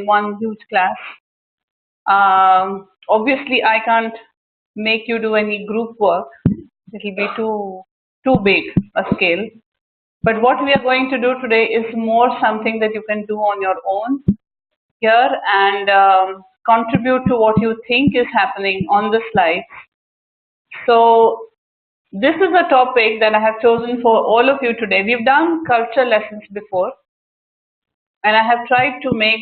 one huge class. Obviously, I can't make you do any group work. It'll be too big a scale. But what we are going to do today is more something that you can do on your own here and contribute to what you think is happening on the slides. So this is a topic that I have chosen for all of you today. We've done culture lessons before, and I have tried to make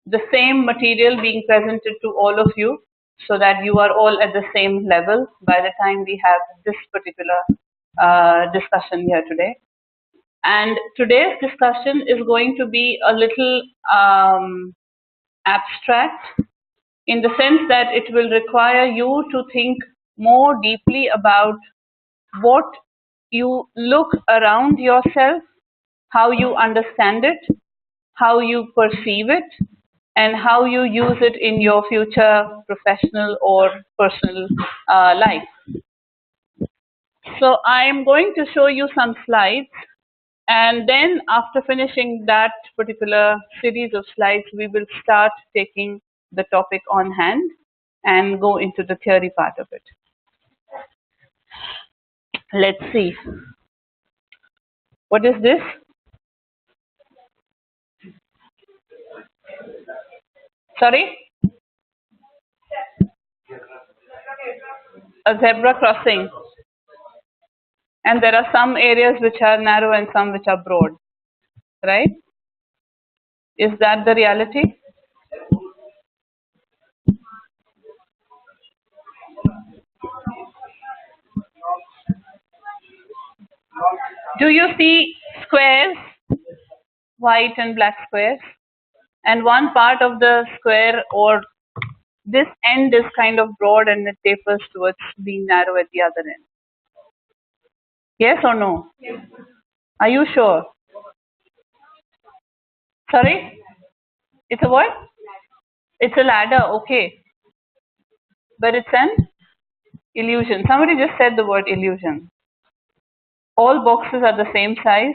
the same material being presented to all of you so that you are all at the same level by the time we have this particular discussion here today. And today's discussion is going to be a little abstract in the sense that it will require you to think more deeply about what you look around yourself, how you understand it, how you perceive it, and how you use it in your future professional or personal life. So I am going to show you some slides, and then after finishing that particular series of slides, we will start taking the topic on hand and go into the theory part of it. Let's see. What is this? Sorry? A zebra crossing. And there are some areas which are narrow and some which are broad, right? Is that the reality? Do you see squares, white and black squares? And one part of the square or this end is kind of broad and it tapers towards being narrow at the other end. Yes or no? Are you sure? Sorry? It's a what? It's a ladder, okay. But it's an illusion. Somebody just said the word illusion. All boxes are the same size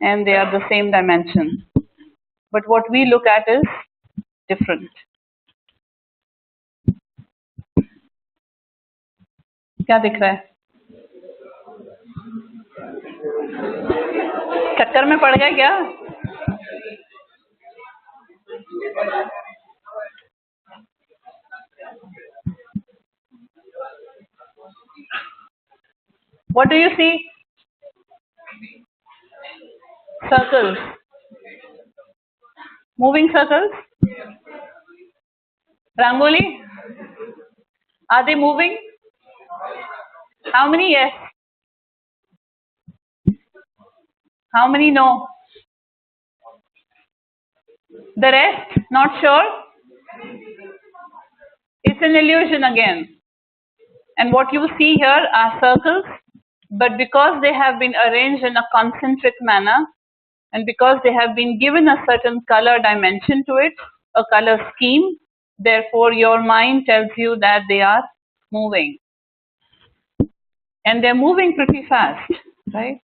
and they are the same dimension. But what we look at is different. क्या दिख रहा है? चक्कर में पड़ गया क्या? What do you see? Circles. Moving circles? Rangoli? Are they moving? How many yes? How many no? The rest? Not sure? It's an illusion again. And what you see here are circles, but because they have been arranged in a concentric manner, and because they have been given a certain color dimension to it, a color scheme, therefore your mind tells you that they are moving. And they're moving pretty fast, right?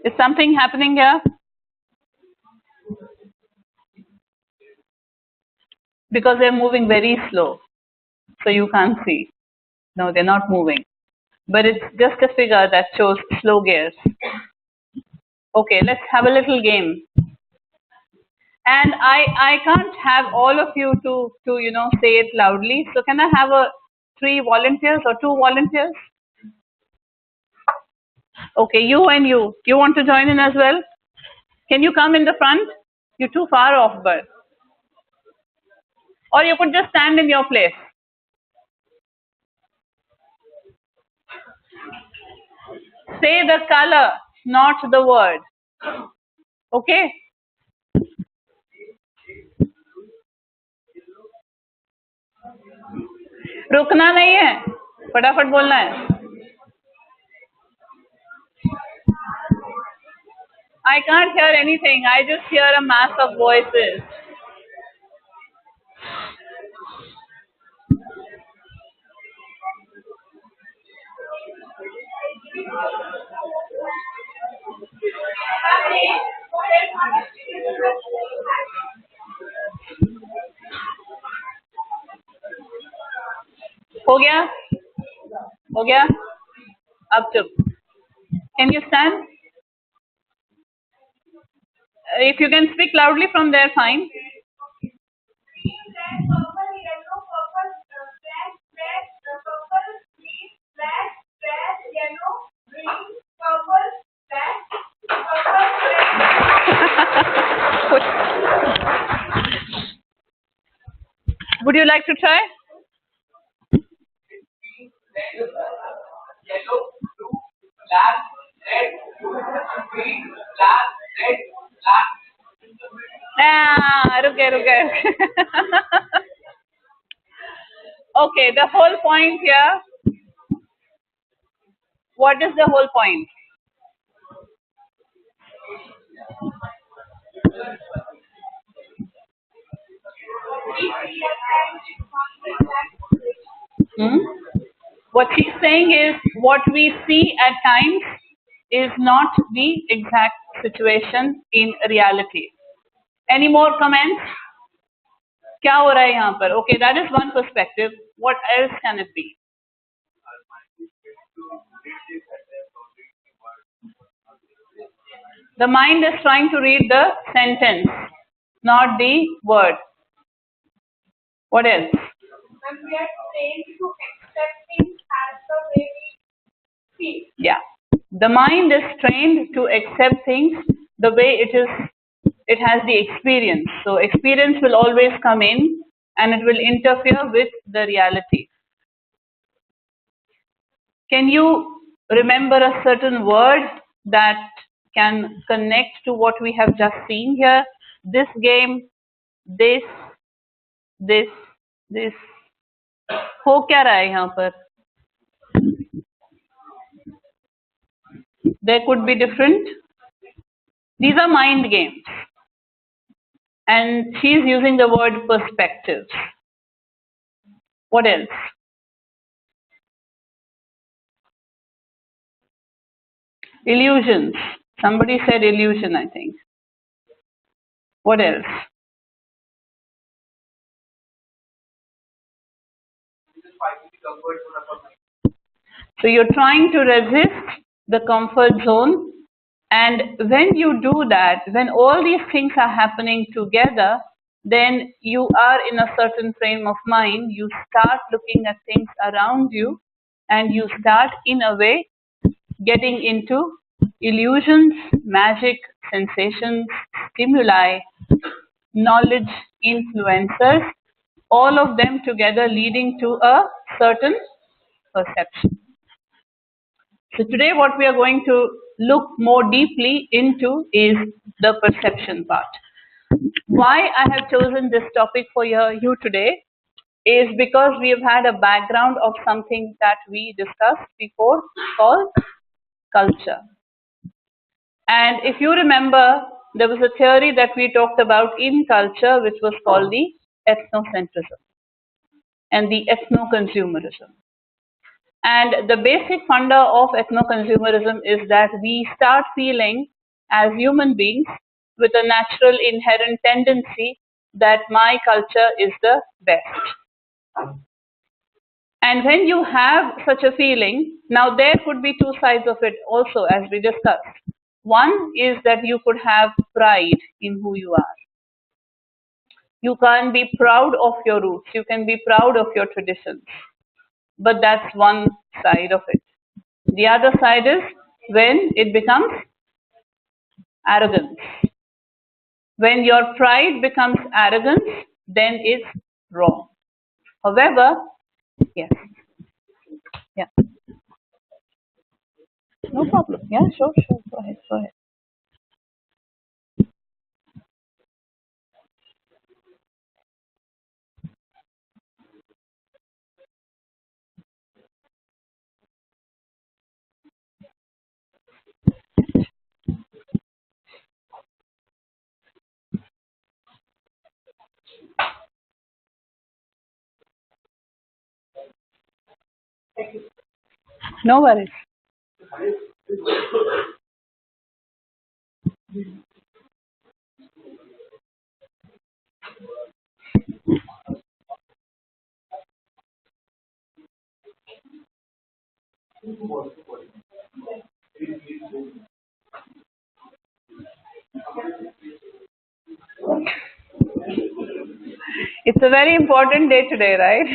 Is something happening here? Because they're moving very slow, so you can't see. No, they're not moving. But it's just a figure that shows slow gears. Okay, let's have a little game. And I can't have all of you to say it loudly. So can I have a 3 volunteers or 2 volunteers? Okay, you and you. You want to join in as well? Can you come in the front? You're too far off, but. Or you could just stand in your place. Say the color, not the word. Okay? रुकना नहीं है, फटाफट बोलना है. I can't hear anything. I just hear a mass of voices. हो गया? हो गया? अब चुप. Can you stand? If you can speak loudly from there, fine. Would you like to try? रुके रुके. Okay, the whole point here. What is the whole point? Hmm? What she's saying is what we see at times is not the exact situation in reality. Any more comments? क्या हो रहा है यहाँ पर? Okay, that is one perspective. What else can it be? The mind is trying to read the sentence, not the word. What else? And we are trained to accept things as the way we feel. Yeah. The mind is trained to accept things the way it is, it has the experience. So experience will always come in and it will interfere with the reality. Can you remember a certain word that can connect to what we have just seen here? This game, this, this. हो क्या रहा है यहाँ पर? There could be different. These are mind games. And she's using the word perspective. What else? Illusions. Somebody said illusion, I think. What else? So you're trying to resist the comfort zone, and when you do that, when all these things are happening together, then you are in a certain frame of mind. You start looking at things around you, and you start, in a way, getting into illusions, magic, sensations, stimuli, knowledge, influencers, all of them together leading to a certain perception. So today what we are going to look more deeply into is the perception part. Why I have chosen this topic for you today is because we have had a background of something that we discussed before called culture. And if you remember, there was a theory that we talked about in culture which was called the ethnocentrism and the ethno-consumerism. And the basic funda of ethno-consumerism is that we start feeling as human beings with a natural inherent tendency that my culture is the best. And when you have such a feeling, now there could be two sides of it also, as we discussed. One is that you could have pride in who you are. You can be proud of your roots. You can be proud of your traditions. But that's one side of it. The other side is when it becomes arrogance. When your pride becomes arrogance, then it's wrong. However, yes. Yeah. No problem. Yeah, sure. Go ahead. No worries. It's a very important day today, right?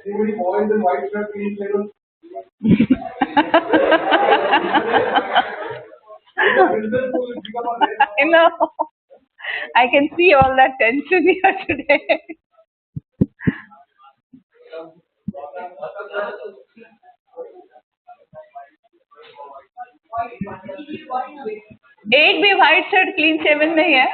Many boys in white shirt clean table. I know. I can see all that tension here today. 1 भी white shirt clean shaven नहीं है.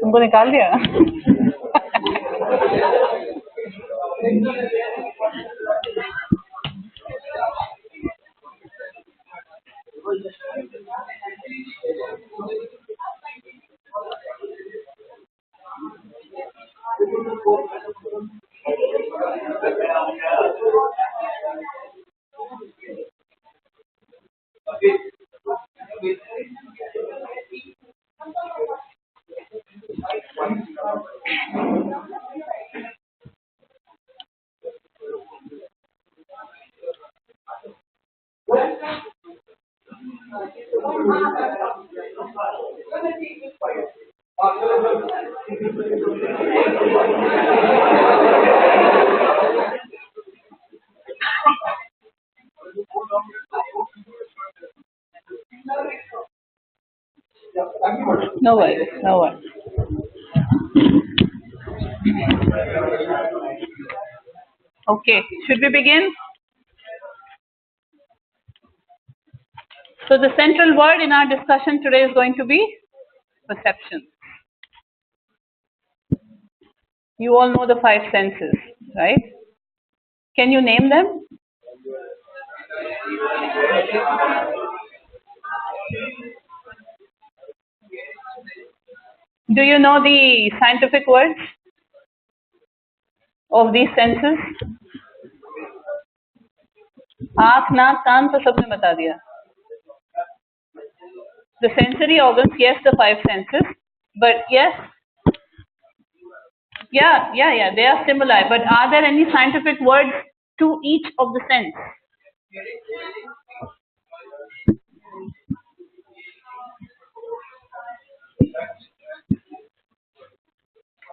तुमको निकाल दिया. No worries, no worries. Okay, should we begin? So the central word in our discussion today is going to be perception. You all know the 5 senses, right? Can you name them? Do you know the scientific words of these senses? आँख, नाक, कान तो सबने बता दिया. The sensory organs, yes, the 5 senses, but yes, yeah, they are stimuli, but are there any scientific words to each of the sense?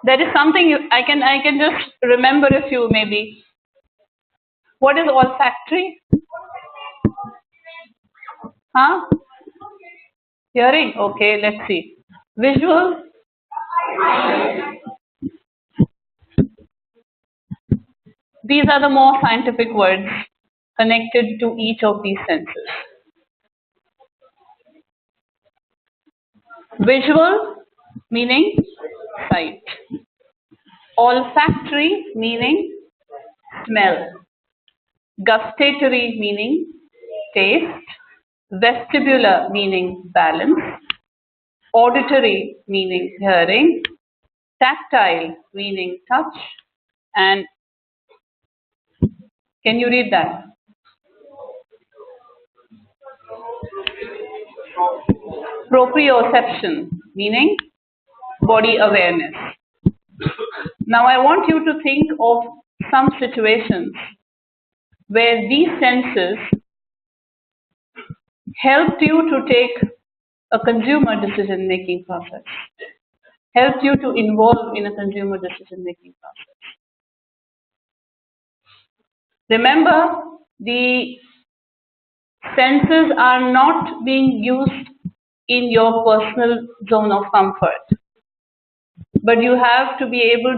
There is something I can just remember a few maybe. What is olfactory? Huh? Hearing? Okay, let's see. Visual? These are the more scientific words connected to each of these senses. Visual meaning sight. Olfactory meaning smell. Gustatory meaning taste. Vestibular meaning balance. Auditory meaning hearing. Tactile meaning touch. And can you read that? Proprioception meaning body awareness. Now I want you to think of some situations where these senses helped you to take a consumer decision making process, helped you to involve in a consumer decision making process. Remember, the senses are not being used in your personal zone of comfort, but you have to be able